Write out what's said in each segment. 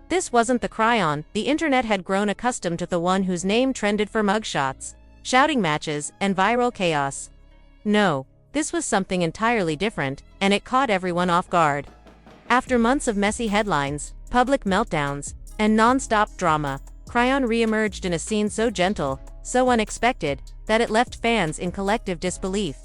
This wasn't the Chrisean the internet had grown accustomed to, the one whose name trended for mugshots, shouting matches, and viral chaos. No, this was something entirely different, and it caught everyone off guard. After months of messy headlines, public meltdowns, and non-stop drama, Chrisean re-emerged in a scene so gentle, so unexpected, that it left fans in collective disbelief.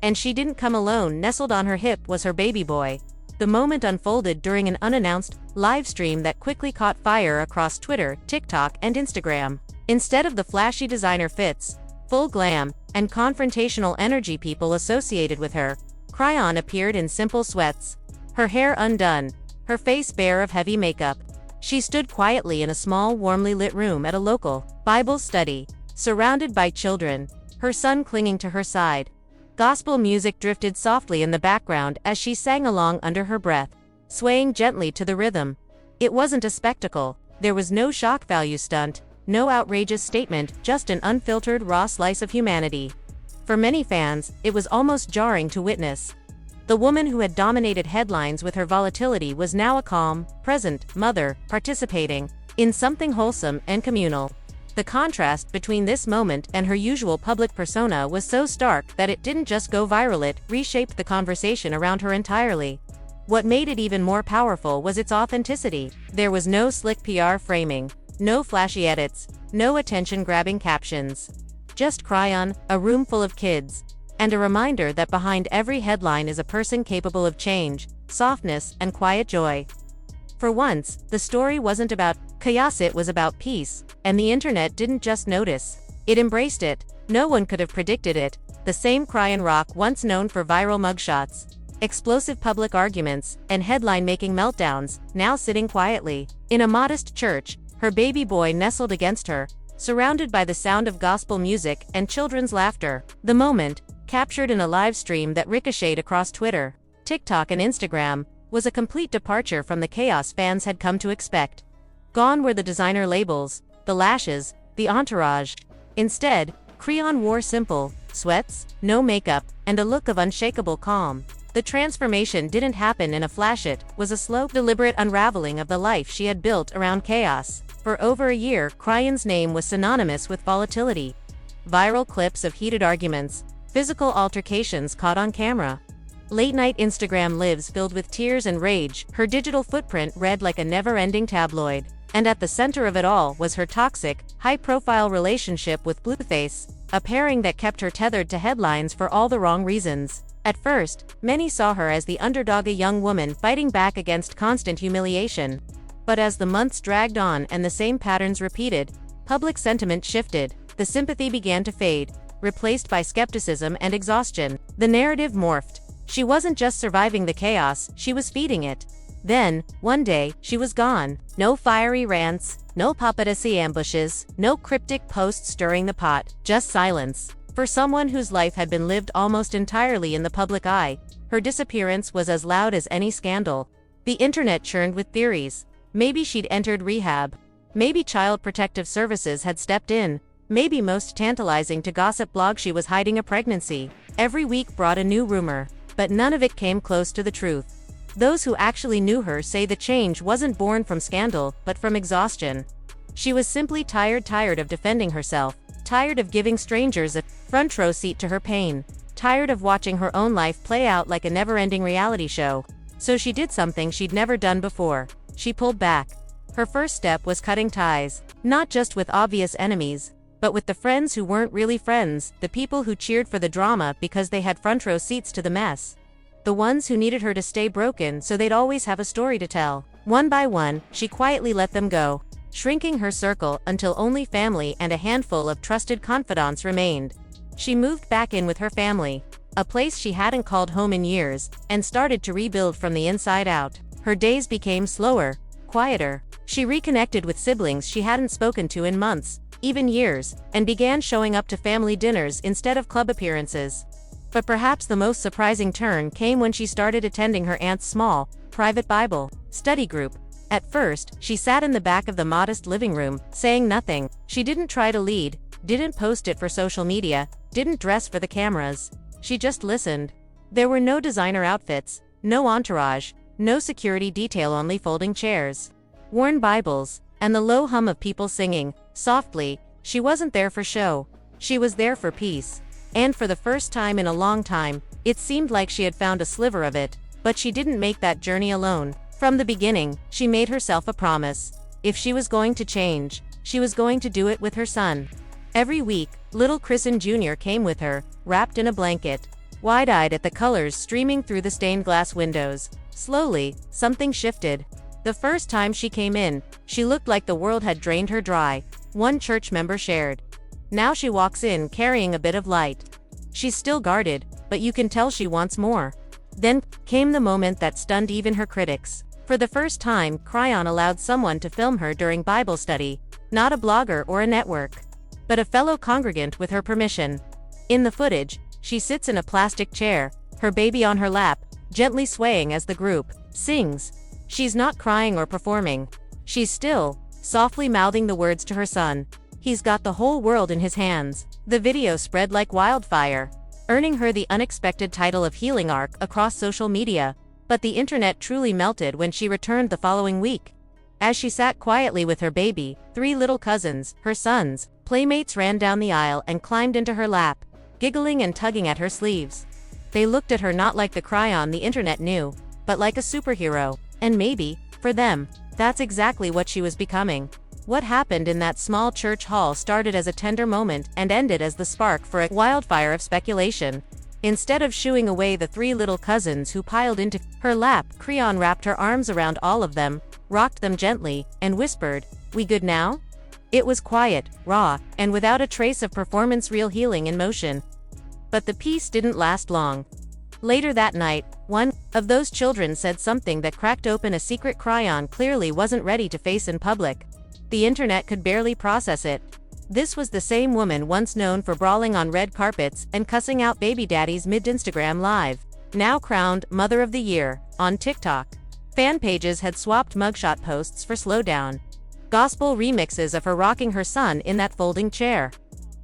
And she didn't come alone. Nestled on her hip was her baby boy. The moment unfolded during an unannounced live stream that quickly caught fire across Twitter, TikTok, and Instagram. Instead of the flashy designer fits, full glam, and confrontational energy people associated with her, Chrisean appeared in simple sweats, her hair undone, her face bare of heavy makeup. She stood quietly in a small, warmly lit room at a local Bible study, surrounded by children, her son clinging to her side. Gospel music drifted softly in the background as she sang along under her breath, swaying gently to the rhythm. It wasn't a spectacle. There was no shock value stunt, no outrageous statement, just an unfiltered raw slice of humanity. For many fans, it was almost jarring to witness. The woman who had dominated headlines with her volatility was now a calm, present mother, participating in something wholesome and communal. The contrast between this moment and her usual public persona was so stark that it didn't just go viral, it reshaped the conversation around her entirely. What made it even more powerful was its authenticity. There was no slick PR framing, no flashy edits, no attention-grabbing captions. Just Chrisean, a room full of kids, and a reminder that behind every headline is a person capable of change, softness, and quiet joy. For once, the story wasn't about chaos, it was about peace, and the internet didn't just notice, it embraced it. No one could have predicted it. The same Chrisean Rock, once known for viral mugshots, explosive public arguments, and headline-making meltdowns, now sitting quietly in a modest church, her baby boy nestled against her, surrounded by the sound of gospel music and children's laughter. The moment, captured in a live stream that ricocheted across Twitter, TikTok, and Instagram, was a complete departure from the chaos fans had come to expect. Gone were the designer labels, the lashes, the entourage. Instead, Chrisean wore simple sweats, no makeup, and a look of unshakable calm. The transformation didn't happen in a flash, it was a slow, deliberate unraveling of the life she had built around chaos. For over a year, Chrisean's name was synonymous with volatility. Viral clips of heated arguments, physical altercations caught on camera, late-night Instagram lives filled with tears and rage. Her digital footprint read like a never-ending tabloid. And at the center of it all was her toxic, high-profile relationship with Blueface, a pairing that kept her tethered to headlines for all the wrong reasons. At first, many saw her as the underdog, a young woman fighting back against constant humiliation. But as the months dragged on and the same patterns repeated, public sentiment shifted. The sympathy began to fade, replaced by skepticism and exhaustion. The narrative morphed. She wasn't just surviving the chaos, she was feeding it. Then, one day, she was gone. No fiery rants, no paparazzi ambushes, no cryptic posts stirring the pot, just silence. For someone whose life had been lived almost entirely in the public eye, her disappearance was as loud as any scandal. The internet churned with theories. Maybe she'd entered rehab. Maybe Child Protective Services had stepped in. Maybe most tantalizing to gossip blog, she was hiding a pregnancy. Every week brought a new rumor, but none of it came close to the truth. Those who actually knew her say the change wasn't born from scandal, but from exhaustion. She was simply tired of defending herself, tired of giving strangers a front row seat to her pain, tired of watching her own life play out like a never-ending reality show. So she did something she'd never done before. She pulled back. Her first step was cutting ties, not just with obvious enemies, but with the friends who weren't really friends, the people who cheered for the drama because they had front row seats to the mess. The ones who needed her to stay broken so they'd always have a story to tell. One by one, she quietly let them go, shrinking her circle until only family and a handful of trusted confidants remained. She moved back in with her family, a place she hadn't called home in years, and started to rebuild from the inside out. Her days became slower, quieter. She reconnected with siblings she hadn't spoken to in months, even years, and began showing up to family dinners instead of club appearances. But perhaps the most surprising turn came when she started attending her aunt's small, private Bible study group. At first, she sat in the back of the modest living room, saying nothing. She didn't try to lead, didn't post it for social media, didn't dress for the cameras. She just listened. There were no designer outfits, no entourage, no security detail, only folding chairs. worn Bibles, and the low hum of people singing softly. She wasn't there for show. She was there for peace. And for the first time in a long time, it seemed like she had found a sliver of it. But she didn't make that journey alone. From the beginning, she made herself a promise. If she was going to change, she was going to do it with her son. Every week, little Chrisean Jr. came with her, wrapped in a blanket, wide-eyed at the colors streaming through the stained glass windows. Slowly, something shifted. The first time she came in, she looked like the world had drained her dry, one church member shared. Now she walks in carrying a bit of light. She's still guarded, but you can tell she wants more. Then came the moment that stunned even her critics. For the first time, Chrisean allowed someone to film her during Bible study, not a blogger or a network, but a fellow congregant with her permission. In the footage, she sits in a plastic chair, her baby on her lap, gently swaying as the group sings. She's not crying or performing. She's still, softly mouthing the words to her son. He's got the whole world in his hands. The video spread like wildfire, earning her the unexpected title of Healing Arc across social media. But the internet truly melted when she returned the following week. As she sat quietly with her baby, 3 little cousins, her sons, playmates ran down the aisle and climbed into her lap, giggling and tugging at her sleeves. They looked at her not like the Chrisean the internet knew, but like a superhero. And maybe, for them, that's exactly what she was becoming. What happened in that small church hall started as a tender moment and ended as the spark for a wildfire of speculation. Instead of shooing away the 3 little cousins who piled into her lap, Chrisean wrapped her arms around all of them, rocked them gently, and whispered, "We good now?" It was quiet, raw, and without a trace of performance, real healing in motion. But the peace didn't last long. Later that night, one of those children said something that cracked open a secret Chrisean clearly wasn't ready to face in public. The internet could barely process it. This was the same woman once known for brawling on red carpets and cussing out baby daddies mid-Instagram live, now crowned Mother of the Year on TikTok. Fan pages had swapped mugshot posts for slowdown gospel remixes of her rocking her son in that folding chair.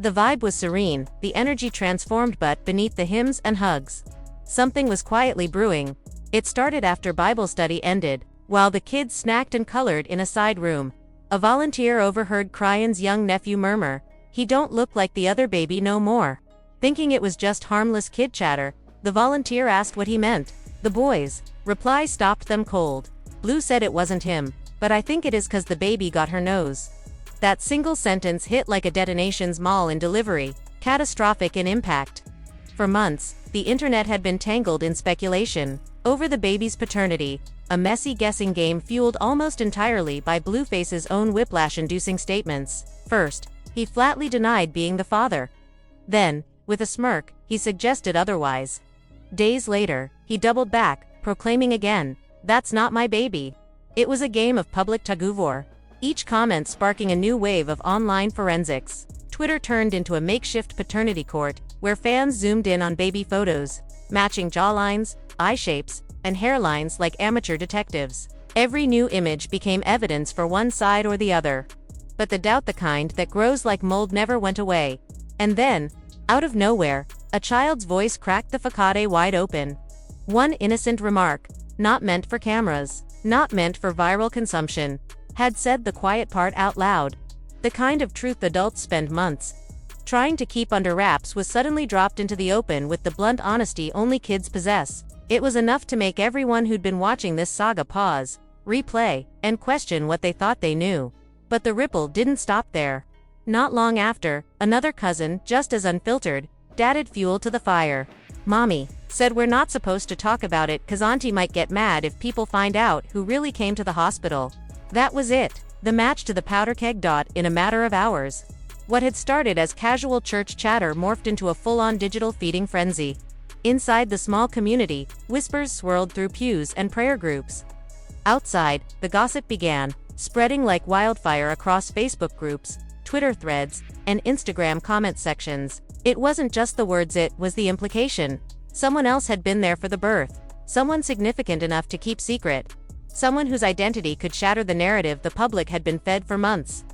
The vibe was serene, the energy transformed, but beneath the hymns and hugs, something was quietly brewing. It started after Bible study ended, while the kids snacked and colored in a side room. A volunteer overheard Chrisean's young nephew murmur, "He don't look like the other baby no more." Thinking it was just harmless kid chatter, the volunteer asked what he meant. The boys' reply stopped them cold. "Blue said it wasn't him, but I think it is 'cause the baby got her nose." That single sentence hit like a detonation's mall in delivery, catastrophic in impact. For months, the internet had been tangled in speculation over the baby's paternity, a messy guessing game fueled almost entirely by Blueface's own whiplash-inducing statements. First, he flatly denied being the father. Then, with a smirk, he suggested otherwise. Days later, he doubled back, proclaiming again, "That's not my baby." It was a game of public tug-of-war, each comment sparking a new wave of online forensics. Twitter turned into a makeshift paternity court, where fans zoomed in on baby photos, matching jawlines, eye shapes, and hairlines like amateur detectives. Every new image became evidence for one side or the other. But the doubt, the kind that grows like mold, never went away. And then, out of nowhere, a child's voice cracked the facade wide open. One innocent remark, not meant for cameras, not meant for viral consumption, had said the quiet part out loud. The kind of truth adults spend months trying to keep under wraps was suddenly dropped into the open with the blunt honesty only kids possess. It was enough to make everyone who'd been watching this saga pause, replay, and question what they thought they knew. But the ripple didn't stop there. Not long after, another cousin, just as unfiltered, added fuel to the fire. "Mommy said we're not supposed to talk about it 'cause Auntie might get mad if people find out who really came to the hospital." That was it. The match to the powder keg. In a matter of hours, what had started as casual church chatter morphed into a full-on digital feeding frenzy. Inside the small community, whispers swirled through pews and prayer groups. Outside, the gossip began, spreading like wildfire across Facebook groups, Twitter threads, and Instagram comment sections. It wasn't just the words, it was the implication. Someone else had been there for the birth. Someone significant enough to keep secret. Someone whose identity could shatter the narrative the public had been fed for months.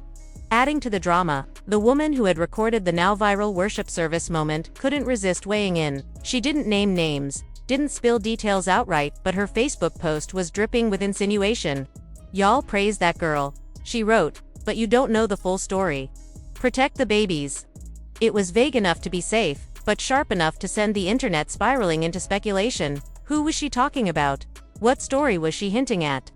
Adding to the drama, the woman who had recorded the now viral worship service moment couldn't resist weighing in. She didn't name names, didn't spill details outright, but her Facebook post was dripping with insinuation. Y'all praise that girl. She wrote, but you don't know the full story. Protect the babies. It was vague enough to be safe, but sharp enough to send the internet spiraling into speculation. Who was she talking about? What story was she hinting at?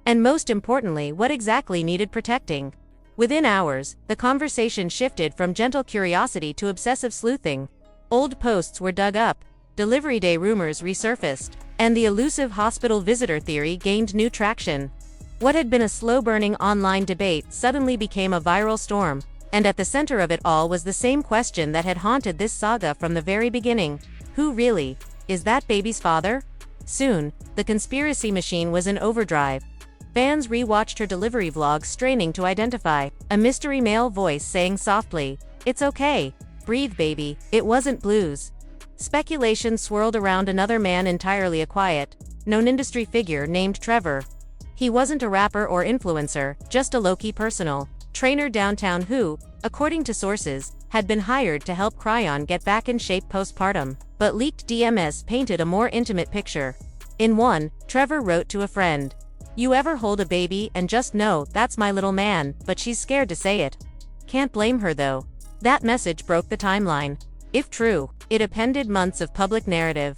And most importantly, what exactly needed protecting? Within hours, the conversation shifted from gentle curiosity to obsessive sleuthing. Old posts were dug up, delivery day rumors resurfaced, and the elusive hospital visitor theory gained new traction. What had been a slow-burning online debate suddenly became a viral storm, and at the center of it all was the same question that had haunted this saga from the very beginning. Who really is that baby's father? Soon, the conspiracy machine was in overdrive. Fans rewatched her delivery vlog, straining to identify a mystery male voice saying softly, "It's okay. Breathe, baby. It wasn't blues." Speculation swirled around another man entirely a quiet, known industry figure named Trevor. He wasn't a rapper or influencer, just a low-key personal trainer downtown who, according to sources, had been hired to help Chrisean get back in shape postpartum. But leaked DMs painted a more intimate picture. In one, Trevor wrote to a friend, "You ever hold a baby and just know that's my little man, but she's scared to say it." Can't blame her though. That message broke the timeline. If true, it appended months of public narrative.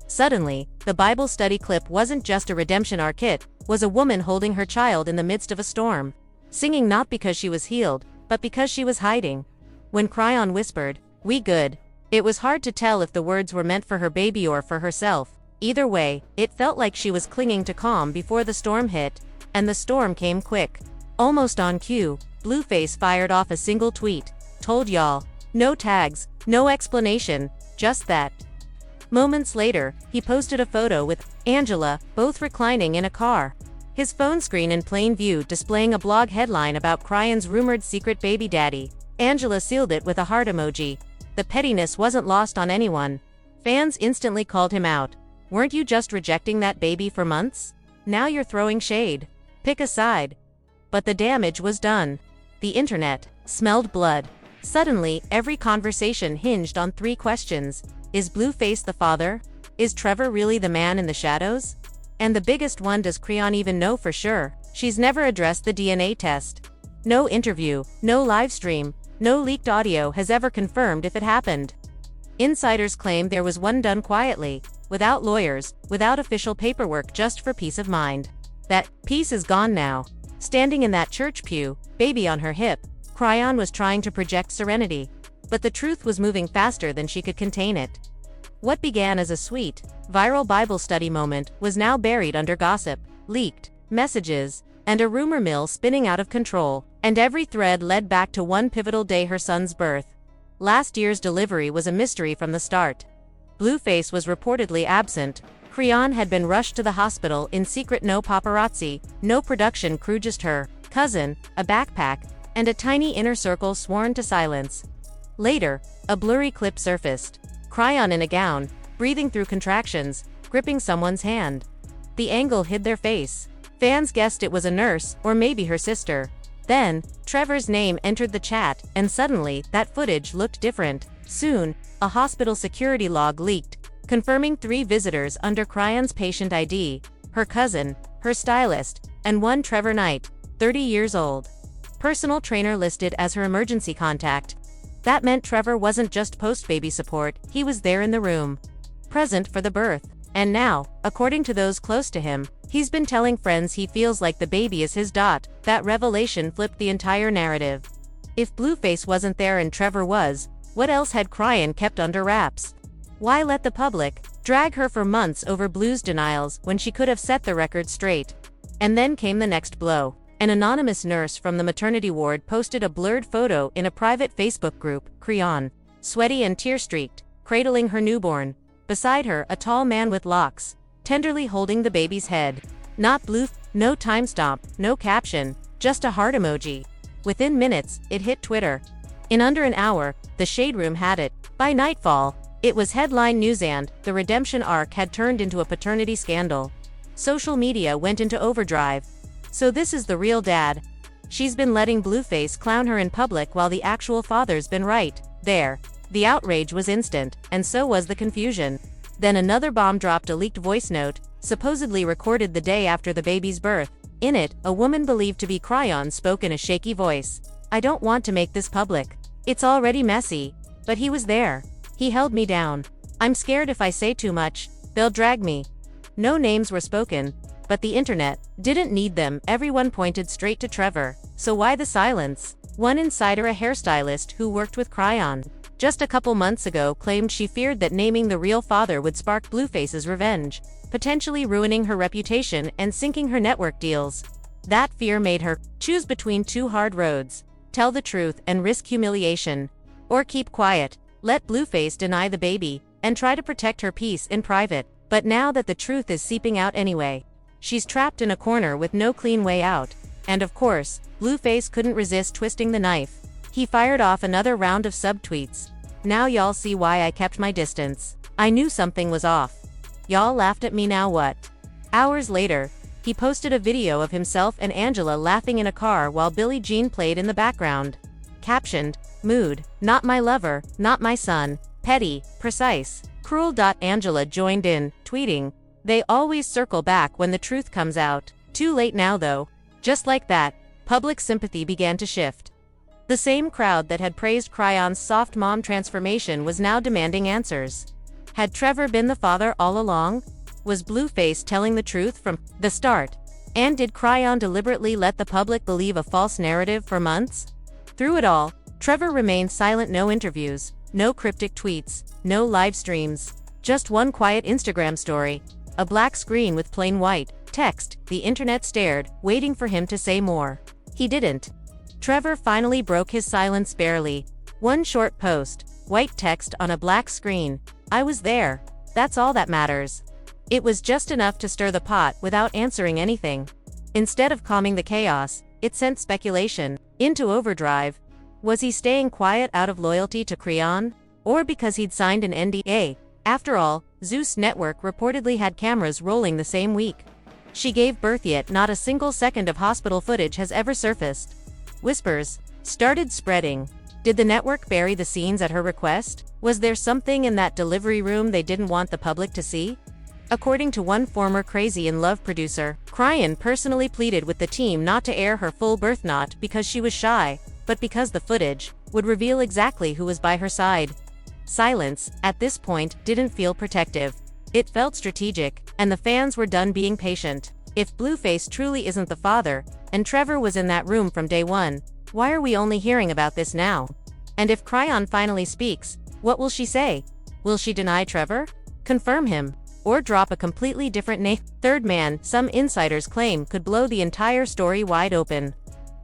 Suddenly, the Bible study clip wasn't just a redemption arc, it was a woman holding her child in the midst of a storm, singing not because she was healed, but because she was hiding. When Chrisean whispered, "We good," it was hard to tell if the words were meant for her baby or for herself. Either way, it felt like she was clinging to calm before the storm hit, and the storm came quick. Almost on cue, Blueface fired off a single tweet, "Told y'all." No tags, no explanation, just that. Moments later, he posted a photo with Angela, both reclining in a car. His phone screen in plain view displaying a blog headline about Chrisean's rumored secret baby daddy. Angela sealed it with a heart emoji. The pettiness wasn't lost on anyone. Fans instantly called him out. "Weren't you just rejecting that baby for months? Now you're throwing shade. Pick a side." But the damage was done. The internet smelled blood. Suddenly, every conversation hinged on three questions. Is Blueface the father? Is Trevor really the man in the shadows? And the biggest one, does Chrisean even know for sure? She's never addressed the DNA test. No interview, no livestream, no leaked audio has ever confirmed if it happened. Insiders claim there was one done quietly, without lawyers, without official paperwork, just for peace of mind. That peace is gone now. Standing in that church pew, baby on her hip, Chrisean was trying to project serenity. But the truth was moving faster than she could contain it. What began as a sweet, viral Bible study moment was now buried under gossip, leaked messages, and a rumor mill spinning out of control, and every thread led back to one pivotal day: her son's birth. Last year's delivery was a mystery from the start. Blueface was reportedly absent. Chrisean had been rushed to the hospital in secret, no paparazzi, no production crew, just her cousin, a backpack, and a tiny inner circle sworn to silence. Later, a blurry clip surfaced. Chrisean in a gown, breathing through contractions, gripping someone's hand. The angle hid their face. Fans guessed it was a nurse, or maybe her sister. Then, Trevor's name entered the chat, and suddenly, that footage looked different. Soon, a hospital security log leaked, confirming 3 visitors under Chrisean's patient ID: her cousin, her stylist, and one Trevor Knight, 30 years old. Personal trainer listed as her emergency contact. That meant Trevor wasn't just post-baby support, he was there in the room, present for the birth. And now, according to those close to him, he's been telling friends he feels like the baby is his. That revelation flipped the entire narrative. If Blueface wasn't there and Trevor was, what else had Chrisean kept under wraps? Why let the public drag her for months over Blue's denials when she could have set the record straight? And then came the next blow. An anonymous nurse from the maternity ward posted a blurred photo in a private Facebook group. Chrisean, sweaty and tear-streaked, cradling her newborn. Beside her, a tall man with locks, tenderly holding the baby's head. Not Blue, no timestamp, no caption, just a heart emoji. Within minutes, it hit Twitter. In under an hour, the Shade Room had it. By nightfall, it was headline news, and the redemption arc had turned into a paternity scandal. Social media went into overdrive. So this is the real dad. She's been letting Blueface clown her in public while the actual father's been right there. The outrage was instant, and so was the confusion. Then another bomb dropped: a leaked voice note, supposedly recorded the day after the baby's birth, In it, a woman believed to be Chrisean spoke in a shaky voice. "I don't want to make this public. It's already messy. But he was there. He held me down. I'm scared if I say too much, they'll drag me." No names were spoken, but the internet didn't need them. Everyone pointed straight to Trevor. So why the silence? One insider, a hairstylist who worked with Chrisean just a couple months ago, claimed she feared that naming the real father would spark Blueface's revenge, potentially ruining her reputation and sinking her network deals. That fear made her choose between two hard roads: tell the truth and risk humiliation, or keep quiet, let Blueface deny the baby, and try to protect her peace in private. But now that the truth is seeping out anyway, she's trapped in a corner with no clean way out. And of course, Blueface couldn't resist twisting the knife. He fired off another round of subtweets. "Now y'all see why I kept my distance. I knew something was off. Y'all laughed at me, now what?" Hours later, he posted a video of himself and Angela laughing in a car while Billie Jean played in the background. Captioned, "Mood, not my lover, not my son, petty, precise, cruel." Angela joined in, tweeting, "They always circle back when the truth comes out. Too late now though." Just like that, public sympathy began to shift. The same crowd that had praised Chrisean's soft mom transformation was now demanding answers. Had Trevor been the father all along? Was Blueface telling the truth from the start? And did Chrisean deliberately let the public believe a false narrative for months? Through it all, Trevor remained silent. No interviews, no cryptic tweets, no live streams. Just one quiet Instagram story. A black screen with plain white text. The internet stared, waiting for him to say more. He didn't. Trevor finally broke his silence barely. One short post, white text on a black screen. "I was there. That's all that matters." It was just enough to stir the pot without answering anything. Instead of calming the chaos, it sent speculation into overdrive. Was he staying quiet out of loyalty to Chrisean? Or because he'd signed an NDA? After all, Zeus Network reportedly had cameras rolling the same week she gave birth, yet not a single second of hospital footage has ever surfaced. Whispers started spreading. Did the network bury the scenes at her request? Was there something in that delivery room they didn't want the public to see? According to one former Crazy in Love producer, Chrisean personally pleaded with the team not to air her full birth, not because she was shy, but because the footage would reveal exactly who was by her side. Silence, at this point, didn't feel protective. It felt strategic, and the fans were done being patient. If Blueface truly isn't the father, and Trevor was in that room from day one, why are we only hearing about this now? And if Chrisean finally speaks, what will she say? Will she deny Trevor? Confirm him? Or drop a completely different name? Third man, some insiders claim, could blow the entire story wide open.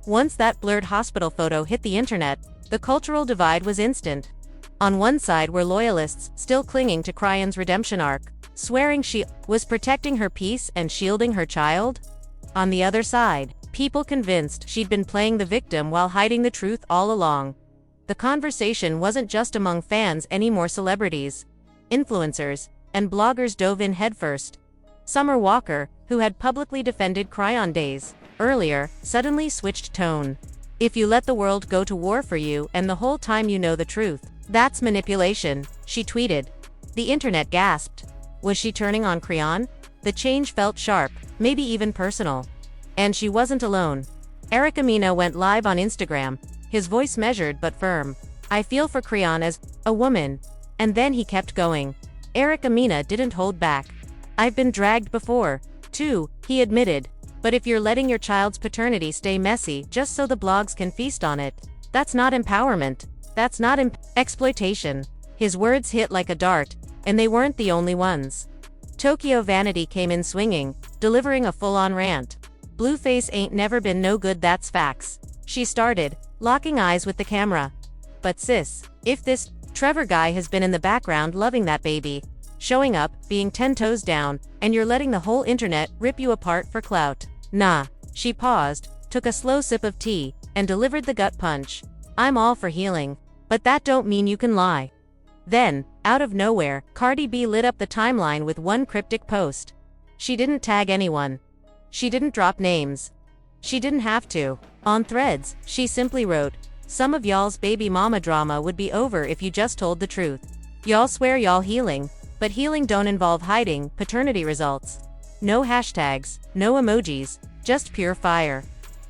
Once that blurred hospital photo hit the internet, the cultural divide was instant. On one side were loyalists, still clinging to Chrisean's redemption arc, swearing she was protecting her peace and shielding her child. On the other side, people convinced she'd been playing the victim while hiding the truth all along. The conversation wasn't just among fans anymore. Celebrities, influencers, and bloggers dove in headfirst. Summer Walker, who had publicly defended Chrisean days earlier, suddenly switched tone. "If you let the world go to war for you and the whole time you know the truth, that's manipulation," she tweeted. The internet gasped. Was she turning on Chrisean? The change felt sharp, maybe even personal. And she wasn't alone. Eric Amina went live on Instagram, his voice measured but firm. "I feel for Chrisean as a woman." And then he kept going. Eric Amina didn't hold back. "I've been dragged before, too," he admitted. "But if you're letting your child's paternity stay messy just so the blogs can feast on it, that's not empowerment. That's not exploitation." His words hit like a dart, and they weren't the only ones. Tokyo Vanity came in swinging, delivering a full-on rant. "Blueface ain't never been no good, that's facts," she started, locking eyes with the camera. "But sis, if this Trevor guy has been in the background loving that baby, showing up, being 10 toes down, and you're letting the whole internet rip you apart for clout." "Nah." She paused, took a slow sip of tea, and delivered the gut punch. "I'm all for healing, but that don't mean you can lie." Then, out of nowhere, Cardi B lit up the timeline with one cryptic post. She didn't tag anyone. She didn't drop names. She didn't have to. On Threads, she simply wrote, "Some of y'all's baby mama drama would be over if you just told the truth. Y'all swear y'all healing, but healing don't involve hiding paternity results." No hashtags, no emojis, just pure fire.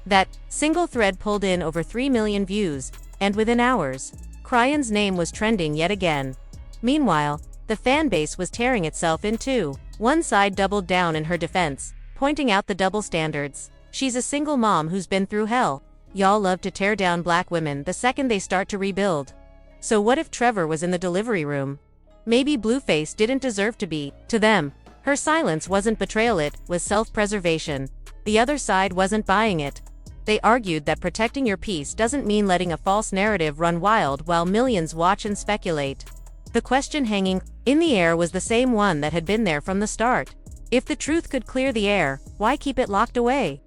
That single thread pulled in over 3 million views, and within hours, Chrisean's name was trending yet again. Meanwhile, the fanbase was tearing itself in two. One side doubled down in her defense, pointing out the double standards. She's a single mom who's been through hell. Y'all love to tear down black women the second they start to rebuild. So what if Trevor was in the delivery room? Maybe Blueface didn't deserve to be. To them, her silence wasn't betrayal, it was self-preservation. The other side wasn't buying it. They argued that protecting your peace doesn't mean letting a false narrative run wild while millions watch and speculate. The question hanging in the air was the same one that had been there from the start. If the truth could clear the air, why keep it locked away?